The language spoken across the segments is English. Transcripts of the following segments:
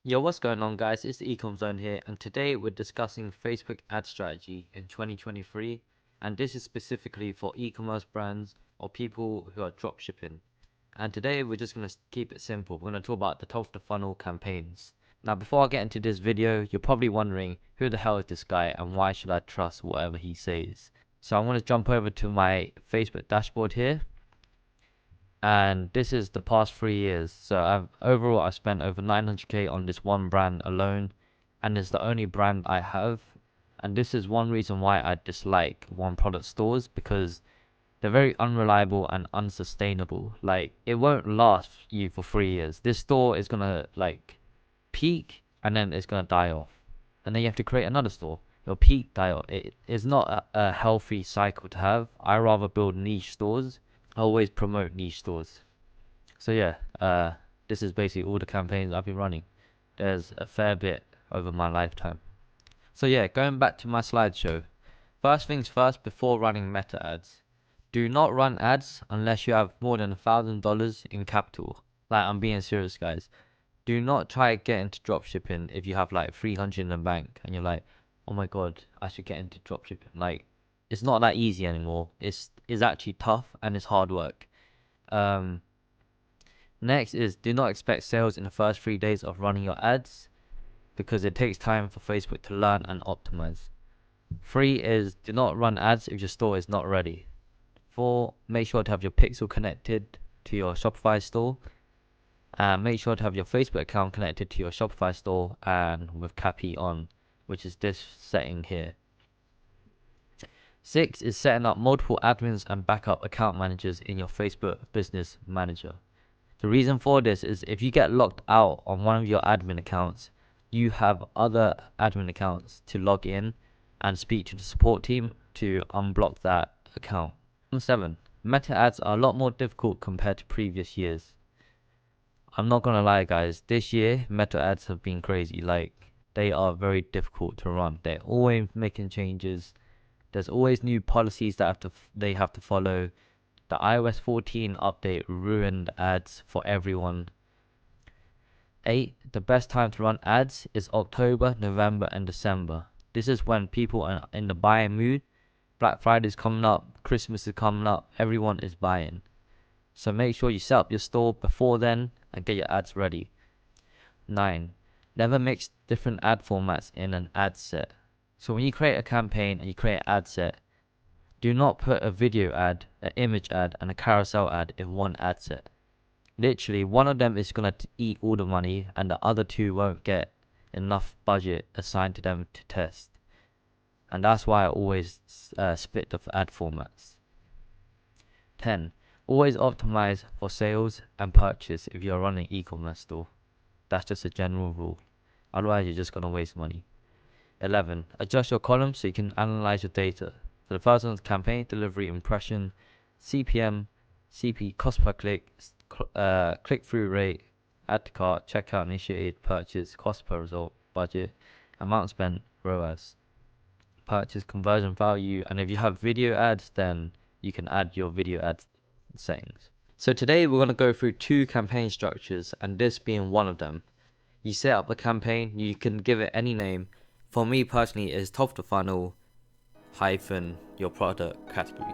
Yo, what's going on, guys? It's the ECOM Zone here, and today we're discussing Facebook ad strategy in 2023, and this is specifically for e-commerce brands or people who are dropshipping. And today we're just going to keep it simple. We're going to talk about the top of the funnel campaigns. Now, before I get into this video, you're probably wondering who the hell is this guy and why should I trust whatever he says? So I'm going to jump over to my Facebook dashboard here, and this is the past 3 years. So I've spent over 900k on this one brand alone, and it's the only brand I have. And this is one reason why I dislike one product stores, because they're very unreliable and unsustainable. Like, it won't last you for 3 years. This store is gonna like peak and then it's gonna die off, and then you have to create another store. It'll peak, die off. It is not a healthy cycle to have. I rather build niche stores. I always promote niche stores. So yeah, this is basically all the campaigns I've been running. There's a fair bit over my lifetime. So yeah, going back to my slideshow. First things first, before running meta ads, do not run ads unless you have more than $1,000 in capital. Like, I'm being serious, guys. Do not try to get into dropshipping if you have like 300 in the bank and you're like, oh my god, I should get into dropshipping. Like, it's not that easy anymore. It's actually tough and it's hard work. Next is, do not expect sales in the first 3 days of running your ads, because it takes time for Facebook to learn and optimize. 3 is, do not run ads if your store is not ready. 4, make sure to have your pixel connected to your Shopify store. And make sure to have your Facebook account connected to your Shopify store and with CAPI on, which is this setting here. 6 is setting up multiple admins and backup account managers in your Facebook Business Manager. The reason for this is, if you get locked out on one of your admin accounts, you have other admin accounts to log in and speak to the support team to unblock that account. 7, meta ads are a lot more difficult compared to previous years. I'm not gonna lie, guys, this year meta ads have been crazy. Like, they are very difficult to run. They're always making changes. There's always new policies that they have to follow. The iOS 14 update ruined ads for everyone. 8, the best time to run ads is October, November and December. This is when people are in the buying mood. Black Friday is coming up, Christmas is coming up, everyone is buying. So make sure you set up your store before then and get your ads ready. 9, never mix different ad formats in an ad set. So when you create a campaign and you create an ad set, do not put a video ad, an image ad and a carousel ad in one ad set. Literally, one of them is going to eat all the money and the other two won't get enough budget assigned to them to test. And that's why I always split the ad formats. 10, always optimize for sales and purchase if you're running e-commerce store. That's just a general rule. Otherwise, you're just going to waste money. 11, adjust your columns so you can analyze your data. So the first one is campaign, delivery, impression, CPM, CP, cost per click, click-through rate, add to cart, checkout initiated, purchase, cost per result, budget, amount spent, ROAS, purchase, conversion value, and if you have video ads, then you can add your video ad settings. So today we're going to go through 2 campaign structures, and this being one of them. You set up a campaign, you can give it any name. For me personally, it's top of the funnel hyphen your product category.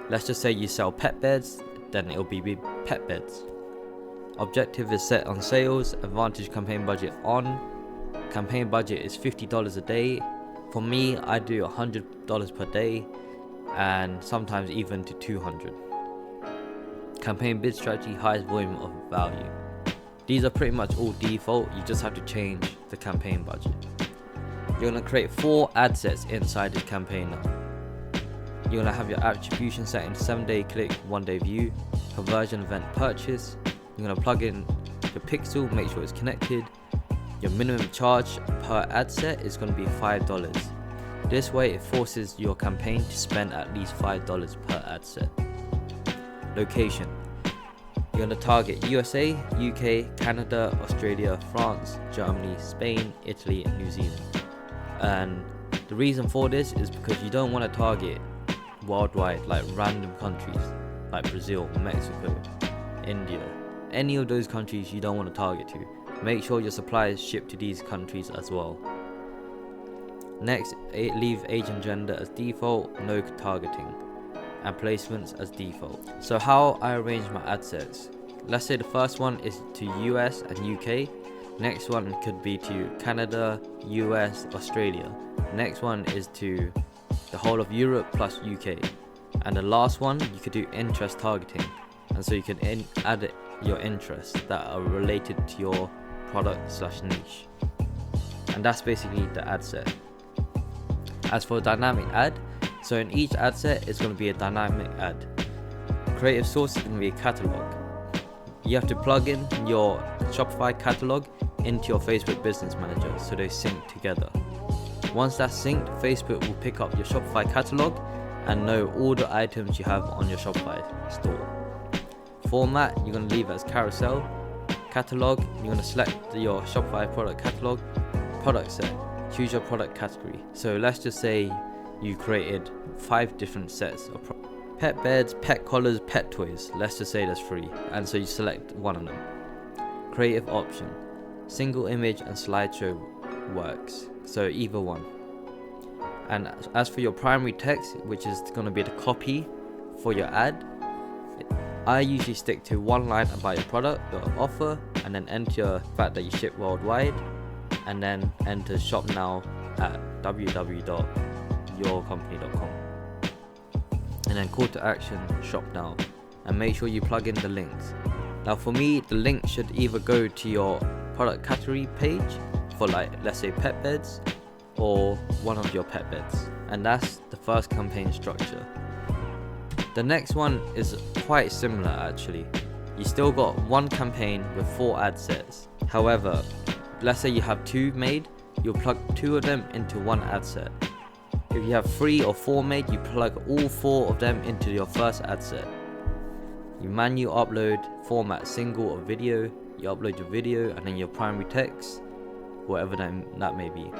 Let's just say you sell pet beds, then it'll be pet beds. Objective is set on sales, advantage campaign budget on. Campaign budget is $50 a day. For me, I do $100 per day and sometimes even to $200. Campaign bid strategy, highest volume of value. These are pretty much all default, you just have to change the campaign budget. You're going to create 4 ad sets inside this campaign now. You're going to have your attribution set in 7-day click, 1-day view, conversion event purchase. You're going to plug in your pixel, make sure it's connected. Your minimum charge per ad set is going to be $5. This way it forces your campaign to spend at least $5 per ad set. Location. You're going to target USA, UK, Canada, Australia, France, Germany, Spain, Italy and New Zealand. And the reason for this is because you don't want to target worldwide, like random countries like Brazil, Mexico, India. Any of those countries you don't want to target to. Make sure your suppliers ship to these countries as well. Next, leave age and gender as default, no targeting, and placements as default. So how I arrange my ad sets. Let's say the first one is to US and UK. Next one could be to Canada, US, Australia. Next one is to the whole of Europe plus UK. And the last one, you could do interest targeting. And so you can add your interests that are related to your product/niche. And that's basically the ad set. As for dynamic ad, so in each ad set it's going to be a dynamic ad. Creative source is going to be a catalog. You have to plug in your Shopify catalog into your Facebook Business Manager so they sync together. Once that's synced, Facebook will pick up your Shopify catalog and know all the items you have on your Shopify store. Format, you're going to leave it as carousel. Catalog, you're going to select your Shopify product catalog. Product set, choose your product category. So let's just say you created 5 different sets of pet beds, pet collars, pet toys. Let's just say there's 3, and so you select one of them. Creative option, single image and slideshow works, so either one. And as for your primary text, which is going to be the copy for your ad, I usually stick to one line about your product, your offer, and then enter the fact that you ship worldwide, and then enter shop now at www.yourcompany.com. And then call to action, shop now, and make sure you plug in the links. Now for me, the link should either go to your product category page for, like, let's say pet beds, or one of your pet beds. And that's the first campaign structure. The next one is quite similar actually. You still got one campaign with 4 ad sets. However, let's say you have 2 made, you'll plug 2 of them into one ad set. If you have 3 or 4 made, you plug all 4 of them into your first ad set. You manual upload, format single or video, you upload your video and then your primary text, whatever that may be.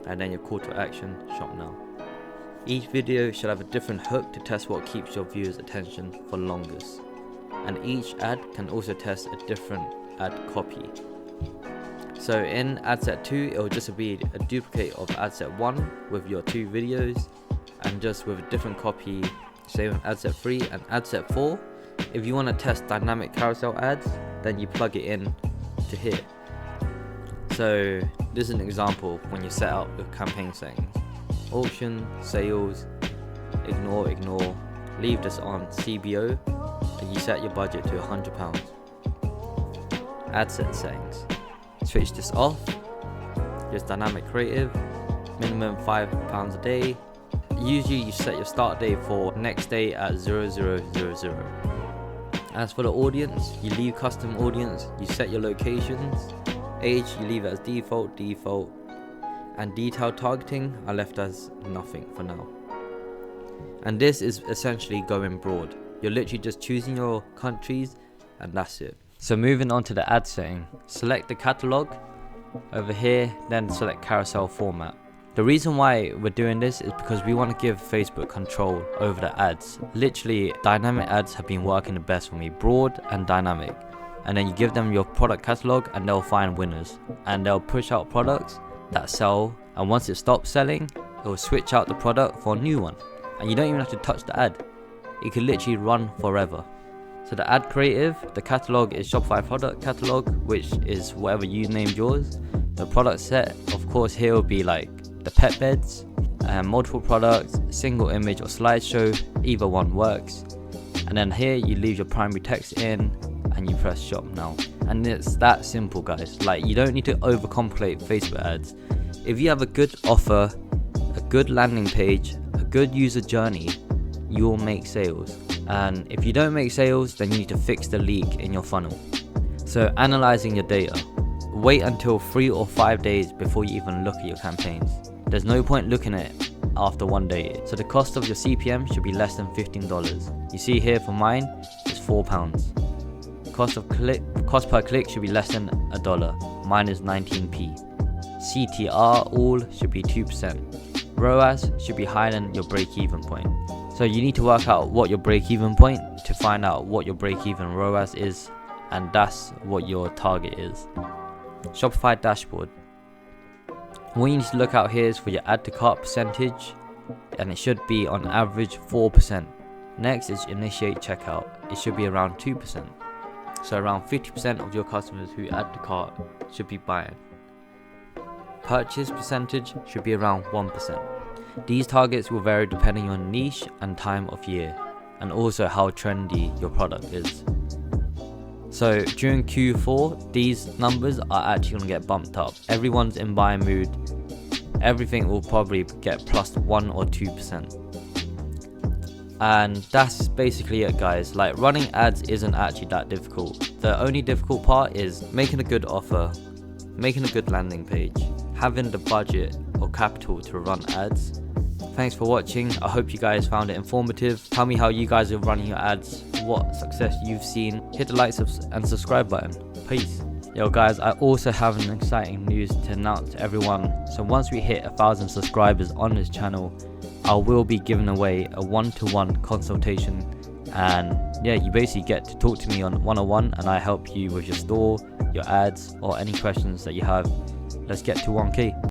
And then your call to action, shop now. Each video should have a different hook to test what keeps your viewers' attention for longest. And each ad can also test a different ad copy. So in ad set 2, it will just be a duplicate of ad set 1 with your 2 videos, and just with a different copy, same with ad set 3 and ad set 4. If you want to test dynamic carousel ads, then you plug it in to here. So this is an example when you set up your campaign settings. Auction, sales, ignore, leave this on CBO, and you set your budget to £100. Ad set settings. Switch this off, just dynamic creative, minimum £5 a day. Usually you set your start date for next day at 0000. As for the audience, you leave custom audience, you set your locations. Age, you leave it as default, and detailed targeting are left as nothing for now. And this is essentially going broad. You're literally just choosing your countries and that's it. So moving on to the ad setting, select the catalog over here, then select carousel format. The reason why we're doing this is because we want to give Facebook control over the ads. Literally, dynamic ads have been working the best for me, broad and dynamic. And then you give them your product catalog and they'll find winners. And they'll push out products that sell, and once it stops selling, it will switch out the product for a new one. And you don't even have to touch the ad. It can literally run forever. So the ad creative, the catalog is Shopify product catalog, which is whatever you named yours. The product set, of course, here will be like the pet beds, multiple products, single image or slideshow, either one works. And then here you leave your primary text in and you press shop now. And it's that simple, guys. Like, you don't need to overcomplicate Facebook ads. If you have a good offer, a good landing page, a good user journey, you will make sales. And if you don't make sales, then you need to fix the leak in your funnel. So analyzing your data. Wait until 3 or 5 days before you even look at your campaigns. There's no point looking at it after 1 day. So the cost of your CPM should be less than $15. You see here for mine, it's £4. Cost per click should be less than $1. Mine is 19p. CTR all should be 2%. ROAS should be higher than your break-even point. So you need to work out what your break-even point to find out what your break-even ROAS is, and that's what your target is. Shopify dashboard. What you need to look out here is for your add to cart percentage, and it should be on average 4%. Next is initiate checkout. It should be around 2%. So around 50% of your customers who add to cart should be buying. Purchase percentage should be around 1%. These targets will vary depending on niche and time of year, and also how trendy your product is. So during Q4, these numbers are actually going to get bumped up. Everyone's in buying mood. Everything will probably get plus 1 or 2%. And that's basically it, guys. Like, running ads isn't actually that difficult. The only difficult part is making a good offer, making a good landing page, having the budget or capital to run ads. Thanks for watching. I hope you guys found it informative. Tell me how you guys are running your ads, what success you've seen. Hit the like and subscribe button. Peace. Yo guys, I also have an exciting news to announce to everyone. So once we hit 1,000 subscribers on this channel, I will be giving away a one-to-one consultation, and yeah, you basically get to talk to me on one-on-one, and I help you with your store, your ads, or any questions that you have. Let's get to 1K.